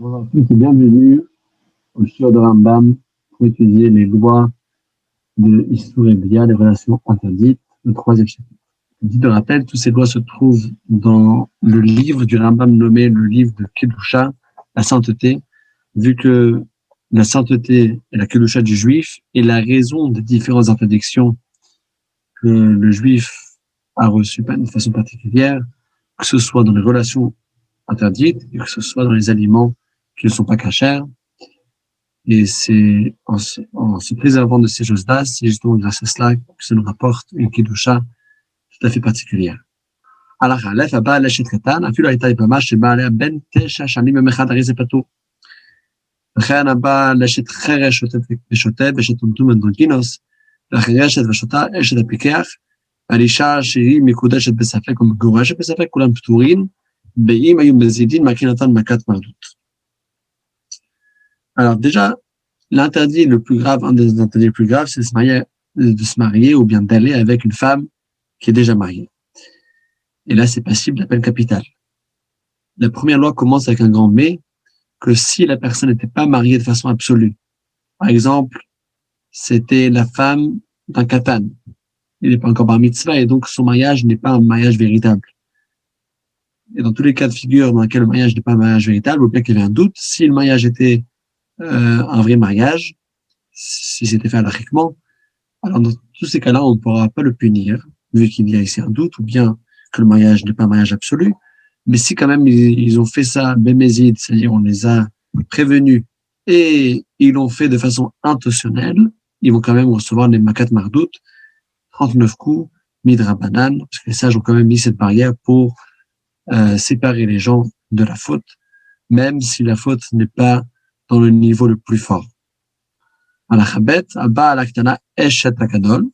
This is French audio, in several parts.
Bonjour à tous et bienvenue au Shiur de Rambam pour étudier les lois de Issur et Bia, les relations interdites, le troisième chapitre. Comme dit de rappel, toutes ces lois se trouvent dans le livre du Rambam nommé le livre de Kedusha, la sainteté, vu que la sainteté et la Kedusha du juif est la raison des différentes interdictions que le juif a reçues de façon particulière, que ce soit dans les relations interdites et que ce soit dans les aliments qui ne sont pas cachers. Et c'est en se préservant de ces choses-là, c'est justement grâce à cela que ça nous rapporte une Kedusha tout à fait particulière. Alors, Aleph, Abba, Leshet Katan, אפילו הייתה יבמה שבאה עליה בין 9 שנים יום אחד, הרי זה פטור. וכן הבא לשת חרש ושוטה ושת טומטום אנדרוגינוס, והחרשת ושוטה אשת הפיקח, על אישה שהיא מקודשת בספק או מגורשת בספק, כולם פטורים, ואם היו מזידין, מקרינתן מכת מרדות. Alors déjà, l'interdit le plus grave, un des interdits les plus graves, c'est de se marier ou bien d'aller avec une femme qui est déjà mariée. Et là, c'est passible de la peine capitale. La première loi commence avec un grand mais, que si la personne n'était pas mariée de façon absolue. Par exemple, c'était la femme d'un katan. Il n'est pas encore bar mitzvah et donc son mariage n'est pas un mariage véritable. Et dans tous les cas de figure dans lesquels le mariage n'est pas un mariage véritable, ou bien qu'il y avait un doute, si le mariage était un vrai mariage, si c'était fait halachiquement, alors dans tous ces cas-là, on ne pourra pas le punir, vu qu'il y a ici un doute, ou bien que le mariage n'est pas un mariage absolu. Mais si quand même ils ont fait ça, bémézid, c'est-à-dire on les a prévenus, et ils l'ont fait de façon intentionnelle, ils vont quand même recevoir les makat mardout, 39 coups, midrabanan, parce que les sages ont quand même mis cette barrière pour séparer les gens de la faute, même si la faute n'est pas dans le niveau le plus fort. על החבט, הבא על הקטנה אשת הגדול,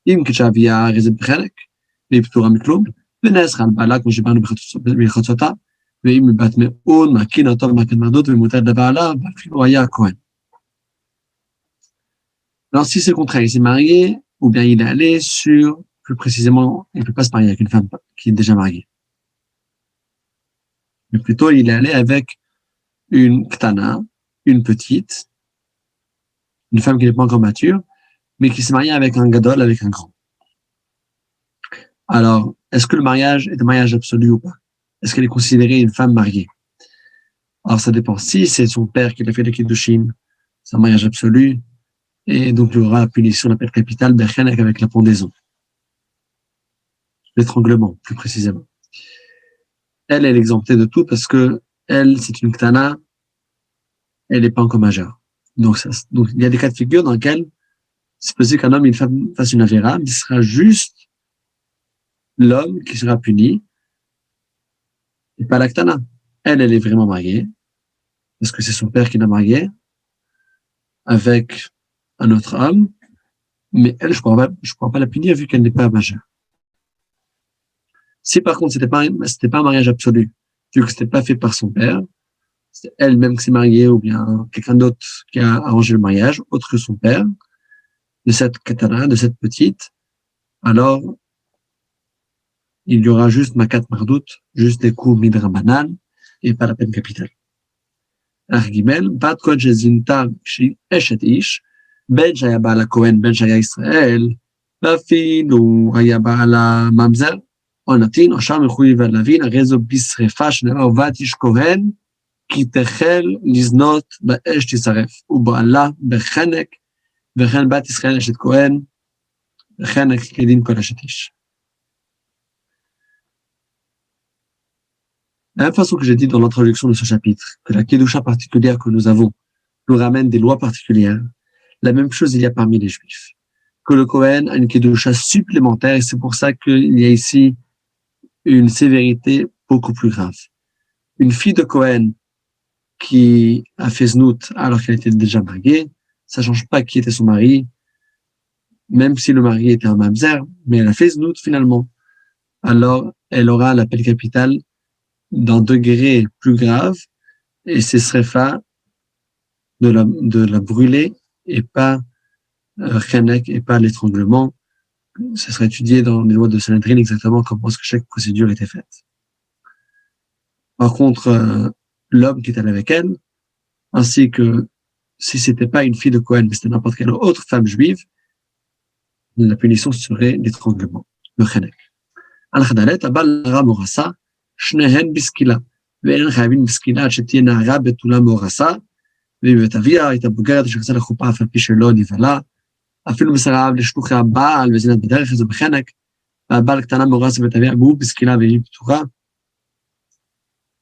אם כשאביה רזת בחלק, והיא פטורה מכלום, ונאסרה על בעלה כמו שבאנו בחצותה, ואם מבת מאוד, מקין אותו במכת מרדות ומותר לבעלה, ואפילו היה הכהן. Alors si c'est le contraire, il s'est marié, ou bien il est allé sur, plus précisément, il ne peut pas se marier avec une femme qui est déjà mariée. Mais plutôt, il est allé avec une ktana, une petite, une femme qui n'est pas encore mature, mais qui s'est mariée avec un gadol, avec un grand. Alors, est-ce que le mariage est un mariage absolu ou pas? Est-ce qu'elle est considérée une femme mariée? Alors, ça dépend. Si c'est son père qui l'a fait le kiddushin, c'est un mariage absolu, et donc il y aura la punition, la peine capitale, berchenek avec la pendaison. L'étranglement, plus précisément. Elle est exemptée de tout parce que elle, c'est une ktana, elle n'est pas encore majeure. Donc, il y a des cas de figure dans lesquels c'est possible qu'un homme et une femme fassent une avéra, mais ce sera juste l'homme qui sera puni et pas la ktana. Elle est vraiment mariée parce que c'est son père qui l'a mariée avec un autre homme, mais elle, je ne pourrais pas la punir vu qu'elle n'est pas majeure. Si par contre c'était pas un mariage absolu, vu que c'était pas fait par son père, c'est elle-même qui s'est mariée ou bien quelqu'un d'autre qui a arrangé le mariage, autre que son père, de cette katana, de cette petite, alors il y aura juste makat mardout, juste des coups midrabanan et pas la peine capitale. Argimel, bat kod shezinta shi eshet ish, ben shaya ba'ala Kohen, ben shaya Israël, ואפילו היה בעלה ממזר, או נתין, או שם מחויב להבין, הרי זו בשרפה שנאמר, ובת איש כהן, כי תחל לזנות באש תשרף, ובעלה בחנק, וכן בת ישראל אשת כהן, בחנק כדין כל אשת איש. La même façon que j'ai dit dans l'introduction de ce chapitre, que la Kedusha particulière que nous avons nous ramène des lois particulières, la même chose il y a parmi les Juifs. Que le Kohen a une Kedusha supplémentaire, et c'est pour ça qu'il y a ici une sévérité beaucoup plus grave. Une fille de Kohen qui a fait znout alors qu'elle était déjà mariée, ça change pas qui était son mari, même si le mari était un mamzer, mais elle a fait znout finalement. Alors, elle aura la peine capitale d'un degré plus grave, et ce serait fa de la brûler et pas chenek et pas l'étranglement. Ça serait étudié dans les lois de Sanhedrin exactement comment est-ce que chaque procédure était faite. Par contre, l'homme qui est allé avec elle, ainsi que si c'était pas une fille de Cohen, mais c'était n'importe quelle autre femme juive, la punition serait l'étranglement, le chenek. Al-Khadalet, Abal Nara Morasa, Shnehen Biskila. ואין חייבים בסקילה עד שתהיה נערה בתולה מאורסה, בבית אביה הייתה בוגרת שרצה לחופה אף על פי שלא נבהלה, אפילו מסרב לשלוחי הבעל וזינת בדרך הזו בחנק, והבעל קטנה מאורסה בבית אביה, והוא בסקילה והיא פתוחה,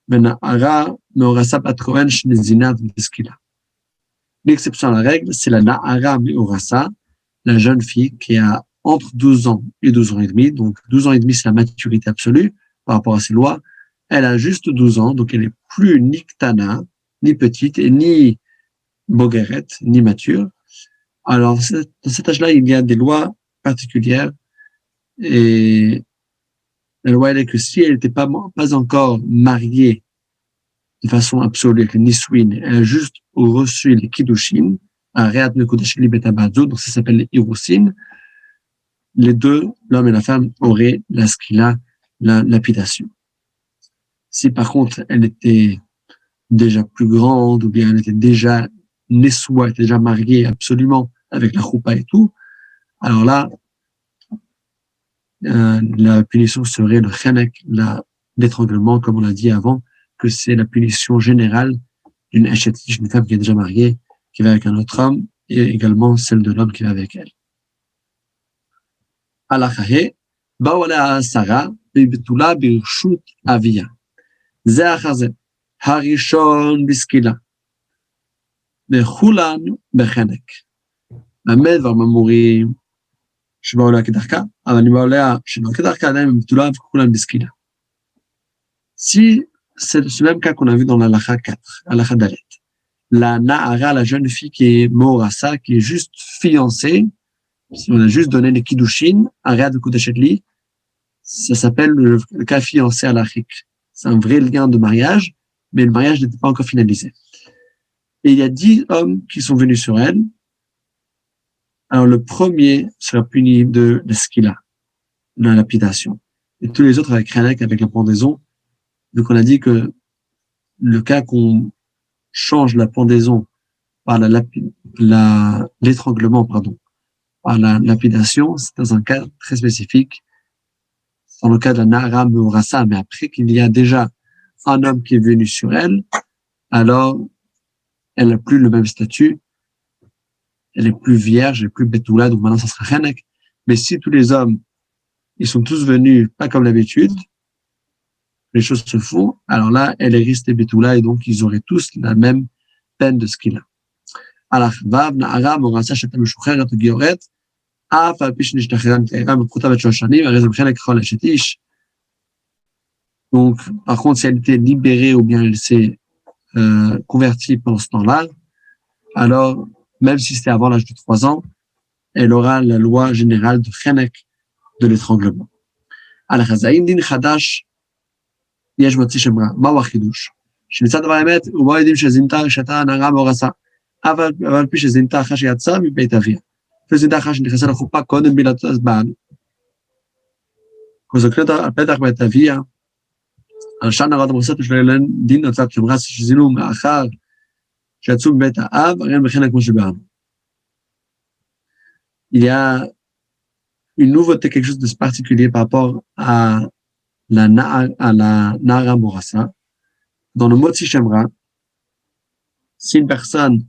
ונערה מאורסה בת כהן שנזינת בסקילה. L'exception à la règle, c'est la na'ara me'orasa, la jeune fille qui a entre 12 ans et 12 ans et demi, donc 12 ans et demi c'est la maturité absolue par rapport à ces lois. Elle a juste 12 ans, donc elle n'est plus ni ktana, ni petite, et ni bogeret, ni mature. Alors, dans cet âge-là, il y a des lois particulières, et la loi elle est que si elle n'était pas encore mariée de façon absolue avec le niswin, elle a juste reçu les kiddushin, donc ça s'appelle les irusin, les deux, l'homme et la femme, auraient la skila, la lapidation. Si par contre elle était déjà plus grande ou bien elle était déjà nessoua, était déjà mariée absolument avec la choupa et tout, alors là, la punition serait le chenek, l'étranglement, comme on l'a dit avant, que c'est la punition générale d'une échetiche, une femme qui est déjà mariée, qui va avec un autre homme, et également celle de l'homme qui va avec elle. Alachahe, ba'ola Sarah, bibetula birshut avia. זה אחר זה, הראשון בסקילה, וכולן בחנק. באמת דבר ממורים שבאו לה כדרכה, אבל אני באו לה שלא כדרכה, עדיין הם בתולה וכולן בסקילה. Si c'est ce même cas qu'on a vu dans l'Alacha 4, Alacha Dalet, la Na'ara, la jeune fille qui est Morasa, qui est juste fiancée, si on a juste donné les Kiddushin, un Réad de Koudachetli, ça s'appelle le cas fiancé alachique. C'est un vrai lien de mariage, mais le mariage n'était pas encore finalisé. Et il y a 10 hommes qui sont venus sur elle. Alors le premier sera puni de la skila, de la lapidation. Et tous les autres avec Renek, avec la pendaison. Donc on a dit que le cas qu'on change la pendaison par l'étranglement, par la lapidation, c'est dans un cas très spécifique. Dans le cas de la Na'ara Meorasa, mais après qu'il y a déjà un homme qui est venu sur elle, alors elle n'a plus le même statut, elle est plus vierge, elle est plus betoula, donc maintenant ça sera Chenek. Mais si tous les hommes, ils sont tous venus pas comme d'habitude, les choses se font, alors là, elle est restée betoula et donc ils auraient tous la même peine de ce qu'il a. Alors, Vav, Na'ara Meorasa, Shetem Meshucheret, Gioret, אף על פי שנשתחררה מתקיירה בפחותה בת 3 שנים, הרי זה בחלק יכול אשת איש. Donc, par contre, si elle était libérée ou bien elle s'est convertie pendant ce temps-là, alors, même si c'était avant l'âge de 3 ans, elle aura la loi générale de Chenek, de l'étranglement. Alors, Hazaïn din Chadash, יש מוציא שמרה, מהו החידוש? שמצד דבר האמת, הוא בא יודעים שזינתה רשתה נערה מאורסה, אבל על פי שזינתה אחרי שיצאה מבית אביה. פזינתה אחרי שנכנסה לחופה קודם בילתו אז בעל. כוזקנות על פתח בית אביה, על שם נערות המורסת ושלילן דין נוצאת שמרה שזינו מאחר שיצאו מבית האב, הרי בחלק כמו שבאנו. Il y a une nouveauté, quelque chose de particulier par rapport à la Nara Morasa. Dans le Motzi Shemra, si une personne,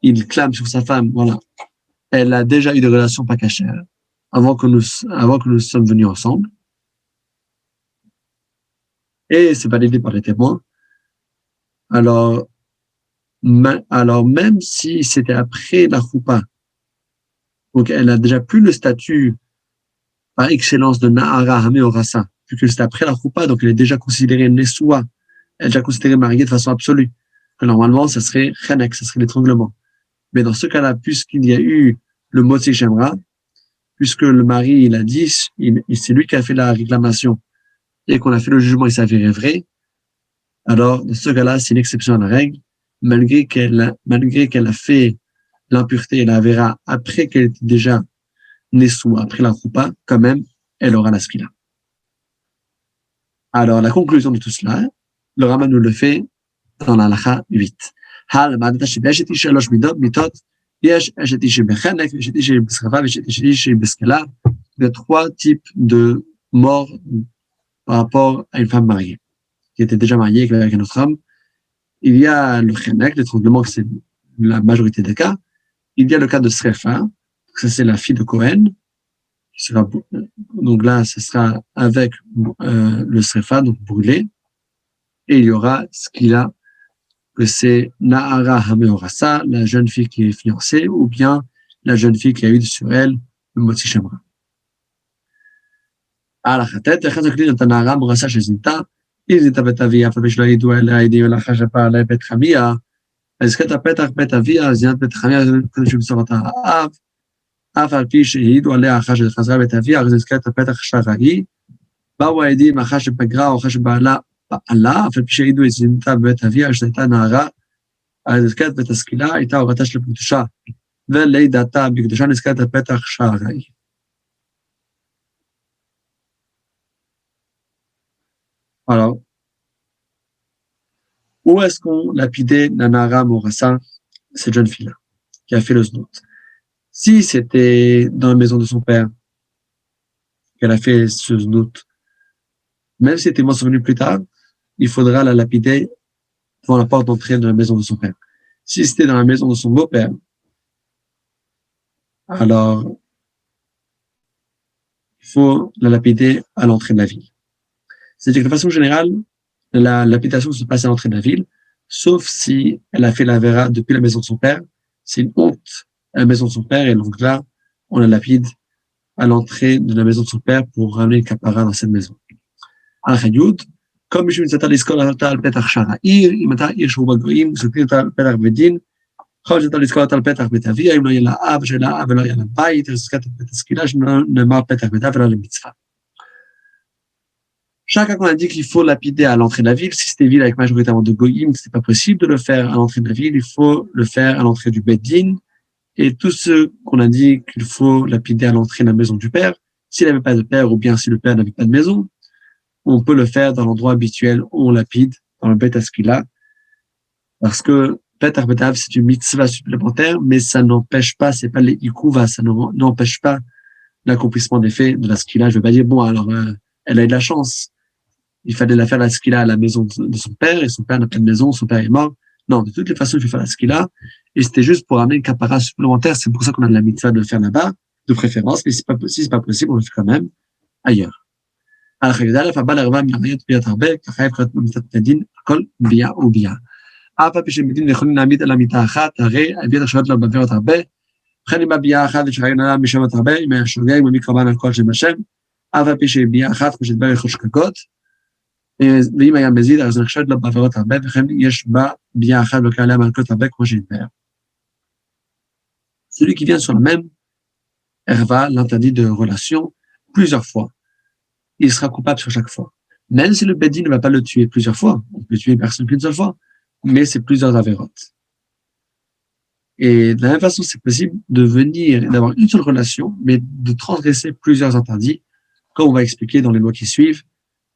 il clame sur sa femme, voilà, elle a déjà eu des relations pas cachères avant que nous sommes venus ensemble, et c'est validé par les témoins, alors même si c'était après la choupa, donc elle a déjà plus le statut par excellence de Na'ara Hameorasa, puisque c'était après la choupa, donc elle est déjà considérée Nessoua, elle est déjà considérée mariée de façon absolue, que normalement ça serait Chenek, ça serait l'étranglement. Mais dans ce cas-là, puisqu'il y a eu le Motzi Shemra, puisque le mari, il a dit, c'est lui qui a fait la réclamation, et qu'on a fait le jugement, il s'avérait vrai, alors dans ce cas-là, c'est une exception à la règle, malgré qu'elle a fait l'impureté et la vera après qu'elle était déjà Nessou, après la choupa, quand même, elle aura la skila. Alors, la conclusion de tout cela, le Rambam nous le fait dans la Halacha 8. למדת שבאשת איש 3 מיתות, יש אשת איש בחנק, אשת איש בשרפה, ואשת איש בסקלה, de 3 types de morts par rapport à une femme mariée, qui était déjà mariée avec un autre homme. Il y a le chenek, l'étranglement, que c'est la majorité des cas. Il y a le cas de Srefa, ça c'est la fille de Cohen, qui sera, donc là, ce sera avec le Srefa, donc brûlé. Et il y aura ce qu'il a, que c'est Nahara Hameorasa, la jeune fille qui est fiancée, ou bien la jeune fille qui a eu sur elle le Motzi Shemra. על החטאת, ואחרי זה כלי את הנערה מורסה שזינתה, אם זינתה בית אביה, אף על פי שלא ידעו אליה העדים, אלא אחרי שפעלה בית חמיה, אז הזכרת פתח בית אביה, זינת בית חמיה, כדי שמסור אותה האב, אף על פי שהעידו עליה אחרי שחזרה בית אביה, אז הזכרת פתח שרעי, באו העדים אחרי שפגרה או אחרי שבעלה פעלה, אף על פי שהעידו את זינתה בבית אביה, שהייתה נערה, אז הזכרת בית השכילה, הייתה הורתה של בקדושה, ולידתה בקדושה נזכרת פתח שרעי. Alors, où est-ce qu'on lapidait Nanara Morassa, cette jeune fille-là, qui a fait le znout? Si c'était dans la maison de son père qu'elle a fait ce znout, même si c'était mentionné plus tard, il faudra la lapider devant la porte d'entrée de la maison de son père. Si c'était dans la maison de son beau-père, alors il faut la lapider à l'entrée de la ville. C'est-à-dire que de façon générale, la lapidation se passe à l'entrée de la ville, sauf si elle a fait la vera depuis la maison de son père. C'est une honte à la maison de son père, et donc là, on la lapide à l'entrée de la maison de son père pour ramener le capara dans cette maison. Al-Khayud, comme je me disais, l'école al Petach Sharaïr, il m'a dit, je vous goïm, je suis al Petach Bedin, quand j'étais à l'école al Petach Betavia, il y a la Ab, j'ai la Ab, il y a la Baït, je ne m'a Petach Betavia, le mitzvah. Chaque fois qu'on a dit qu'il faut lapider à l'entrée de la ville, si c'était une ville avec majoritairement de goïm, c'est pas possible de le faire à l'entrée de la ville, il faut le faire à l'entrée du Beddin. Et tout ce qu'on a dit qu'il faut lapider à l'entrée de la maison du père, s'il n'avait pas de père ou bien si le père n'avait pas de maison, on peut le faire dans l'endroit habituel où on lapide, dans le Bet Askila, parce que Bet Arbetav, c'est une mitzvah supplémentaire, mais ça n'empêche pas, c'est pas les ikuva, ça n'empêche pas l'accomplissement des faits de la skila. Je vais pas dire, bon, alors, elle a eu de la chance. Il fallait la faire la skila à la maison de son père, et son père n'a pas de maison, son père est mort. Non, de toutes les façons, il faut faire la skila, et c'était juste pour amener une capara supplémentaire. C'est pour ça qu'on a de la mitzvah de le faire là-bas, de préférence, mais si c'est pas possible, on le fait quand même ailleurs. Alors, אף על פי שמדין יכולים להעמיד על המיטה אחת, הרי הביאת השעות לא בעבירות הרבה, וכן אם הביאה אחת ושחיינו עליו משמות הרבה, אם היה שוגע, אם המקרבן על כל שם השם, אף על פי שביאה אחת ושדבר יכול שגגות, ואם היה מזיד, אז נחשבת לו בעבירות הרבה, וכן יש בה ביאה אחת ולוקח עליה מלכות הרבה, כמו שהתבאר. Celui qui vient sur la même herva, l'interdit de relation, plusieurs fois, il sera coupable sur chaque fois. Même si le bédin ne va pas le tuer plusieurs fois, on peut tuer personne qu'une seule fois, mais c'est plusieurs avérotes. Et de la même façon, c'est possible de venir et d'avoir une seule relation, mais de transgresser plusieurs interdits, comme on va expliquer dans les lois qui suivent,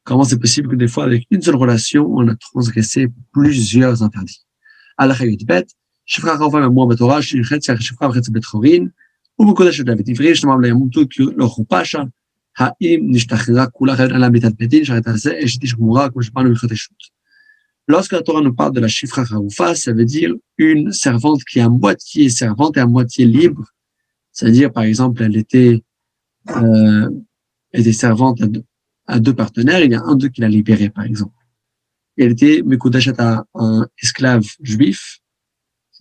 comment c'est possible que des fois, avec une seule relation, on a transgressé plusieurs interdits. Al-Chayut Bet, Shifra Rava Memoua Betorah, Shifra Shifra Vchetz Betchorin, ובקודש של דוד עברי, שלמה לימותו כי לא חופשה, האם נשתחררה כולה חייבת על המיטת בית דין, שהייתה זה אשת איש גמורה, כמו שבאנו מלכות אישות. Lorsque la Torah nous parle de la Shifra Haroufa, ça veut dire une servante qui est à moitié servante et à moitié libre. C'est-à-dire, par exemple, elle était servante à deux partenaires, il y a un d'eux qui l'a libérée, par exemple. Et elle était Mekudashat à un esclave juif,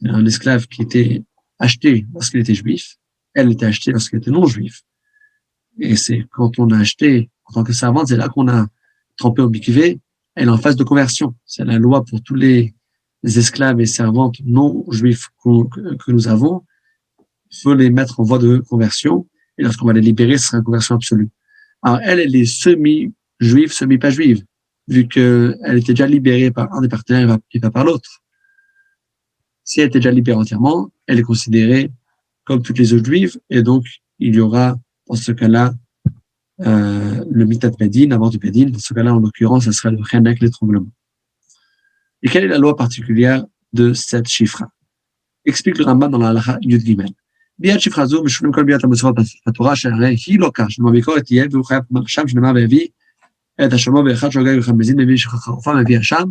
un esclave qui était acheté lorsqu'il était juif. Elle était achetée lorsqu'elle était non juif. Et c'est quand on a acheté en tant que servante, c'est là qu'on a trempé au mikvé. Elle est en phase de conversion. C'est la loi pour tous les esclaves et servantes non juifs que nous avons. Il faut les mettre en voie de conversion. Et lorsqu'on va les libérer, ce sera une conversion absolue. Alors, elle est semi-juive, semi-pas juive, vu qu'elle était déjà libérée par un des partenaires et pas par l'autre. Si elle était déjà libérée entièrement, elle est considérée comme toutes les autres juives, et donc, il y aura, dans ce cas-là, le mitat bedin, avant du bedin. Dans ce cas-là, en l'occurrence, ça sera le chenek, l'étranglement. Et quelle est la loi particulière de cette chiffre. Explique le Rambam dans la Halacha Yud Gimel. ביד שפחה זו משולים כל ביאת המצוות בתורה שהרי היא לא כך, שלמה ביקורת תהיה והוא חייב שם שנאמר והביא את השמו באחד שוגג ואחד מזין מביא שחרפה מביא השם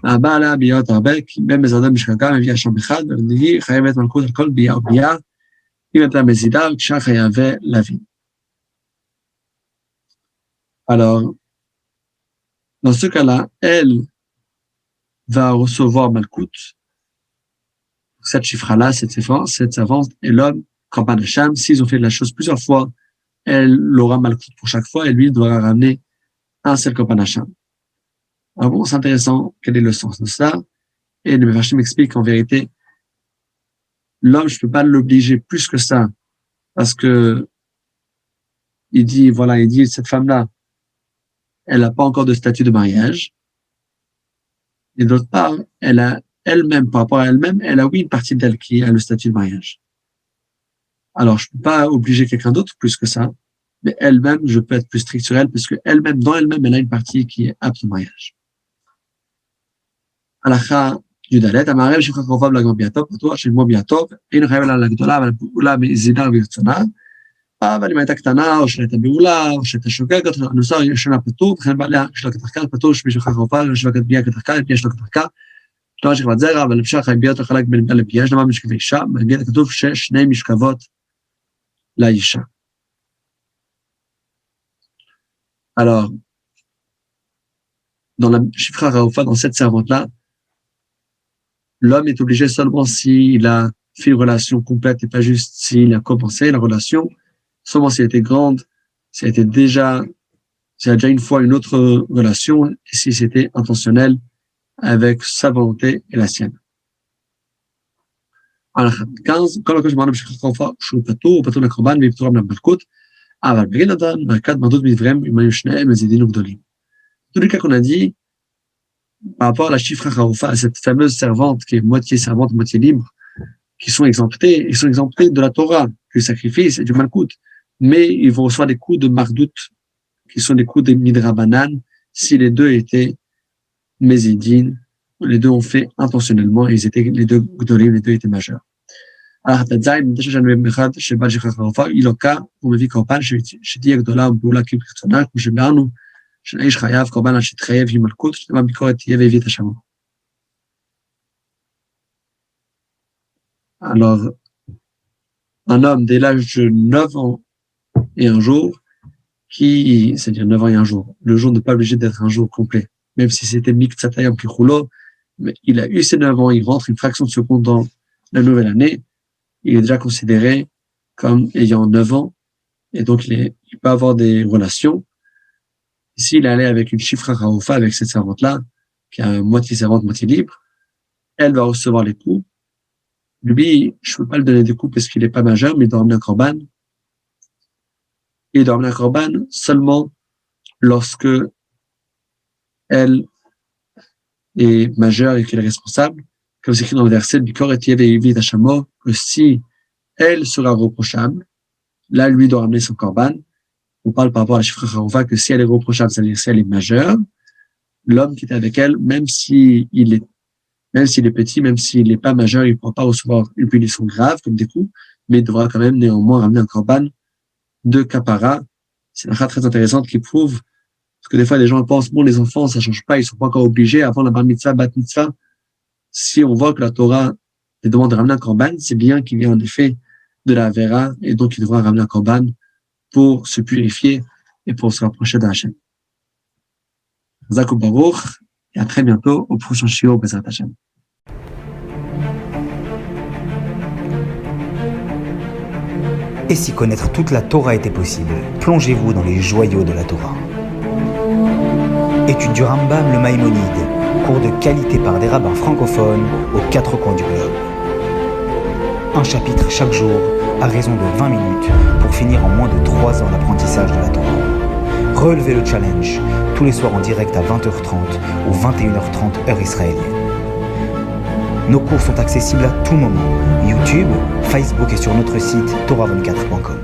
והבא עליה ביות הרבה כי בין מזרדה משקגה מביא השם אחד והיא חייבת מלכות על כל ביאה וביאה אם אתה מזידה וכשאר חייבה להביא. Alors, dans ce cas-là, elle va recevoir Malkout, cette chiffre-là, cette servante, et l'homme, Korban Hashem, s'ils ont fait la chose plusieurs fois, elle aura Malkout pour chaque fois, et lui devra ramener un seul Korban Hashem. Alors bon, c'est intéressant, quel est le sens de ça? Et le Mefarshim m'explique qu'en vérité, l'homme, je peux pas l'obliger plus que ça, parce que il dit, cette femme-là, elle n'a pas encore de statut de mariage. Et d'autre part, elle a elle-même, par rapport à elle-même, elle a oui une partie d'elle qui a le statut de mariage. Alors, je ne peux pas obliger quelqu'un d'autre plus que ça, mais elle-même, je peux être plus strict sur elle parce que elle-même, dans elle-même, elle a une partie qui est apte au mariage. Halacha Yudalet, Amarev, Shifra Chovav, Lagam Biatov, Patoa, Shilmo Biatov, Ein Chayav la Gdola, Ula Mizina Virtzona, אבל אם הייתה קטנה, או שהייתה בעולה, או שהייתה שוגגת, הנוסר ישנה פטור, וכן בעליה יש לה כתרקה, פטור שמישהו חרופה, יש לה בייה כתרקה, יש לה כתרקה, יש לה שכבת זרע, אבל אפשר חיים ביות לחלק בין בן לבייה, יש לה משכבי אישה, מגיע כתוב ששני משכבות לאישה. Alors, dans la Shifra Raoufa, dans cette servante-là, l'homme est obligé seulement s'il a fait une relation complète et pas juste s'il a commencé la relation, seulement si elle était grande, si elle a déjà une fois une autre relation, et si c'était intentionnel avec sa volonté et la sienne. Alors, 15, כל הקושי אמרנו בשביל חופה שהוא פטור, הוא פטור לקורבן והיא פטורה מן המלכות, אבל בגיל נתן, מרכת מרדות מדבריהם, אם היו שניהם מזידים וגדולים. Tous les cas qu'on a dit, par rapport à la Shifra Haroufa, à cette fameuse servante qui est moitié servante, moitié libre, qui sont exemptés de la Torah, du sacrifice et du malkout. Mais ils vont recevoir des coups de mardout, qui sont des coups de midrabanan, si les deux étaient mézidines, les deux ont fait intentionnellement, et ils étaient les deux gdolim, les deux étaient majeurs. Alors, Tadzaïn, il a cas, on me dit Korban, je dis Gdola, on peut la qui personnage, je m'arnou, je n'ai chayav, Korban, je trayev, je malkout, je n'ai pas bikoret, il y avait vite à chameau. Alors, un homme dès l'âge de 9 ans et un jour, c'est-à-dire 9 ans et un jour, le jour n'est pas obligé d'être un jour complet, même si c'était Miktsatayam Pichulo, mais il a eu ses 9 ans, il rentre une fraction de seconde dans la nouvelle année, il est déjà considéré comme ayant 9 ans, et donc il peut avoir des relations. S'il allait avec une Shifra Haroufa, avec cette servante-là, qui a moitié servante, moitié libre, elle va recevoir les coups. Lui, je ne peux pas lui donner des coups parce qu'il n'est pas majeur, mais il doit emmener un korban. Il doit emmener un korban seulement lorsque elle est majeure et qu'elle est responsable. Comme c'est écrit dans le verset, que si elle sera reprochable, là, lui doit ramener son korban. On parle par rapport à la Shifra Haroufa que si elle est reprochable, c'est-à-dire si elle est majeure, l'homme qui est avec elle, même s'il est petit, même s'il n'est pas majeur, il ne pourra pas recevoir une punition grave comme des coups, mais il devra quand même néanmoins ramener un korban de kapara. C'est une chose très intéressante qui prouve, parce que des fois les gens pensent, bon, les enfants, ça change pas, ils sont pas encore obligés avant la bar mitzvah, bat mitzvah. Si on voit que la Torah les demande de ramener un korban, c'est bien qu'il y ait en effet de la vera, et donc il devra ramener un korban pour se purifier et pour se rapprocher d'Hachem. Zakou Baruch, et à très bientôt au prochain shiur Bezrat Hashem. Et si connaître toute la Torah était possible, plongez-vous dans les joyaux de la Torah. Étude du Rambam, le Maïmonide, cours de qualité par des rabbins francophones aux 4 coins du globe. Un chapitre chaque jour, à raison de 20 minutes, pour finir en moins de 3 ans l'apprentissage de la Torah. Relevez le challenge, tous les soirs en direct à 20h30 ou 21h30 heure israélienne. Nos cours sont accessibles à tout moment, YouTube, Facebook et sur notre site torah24.com.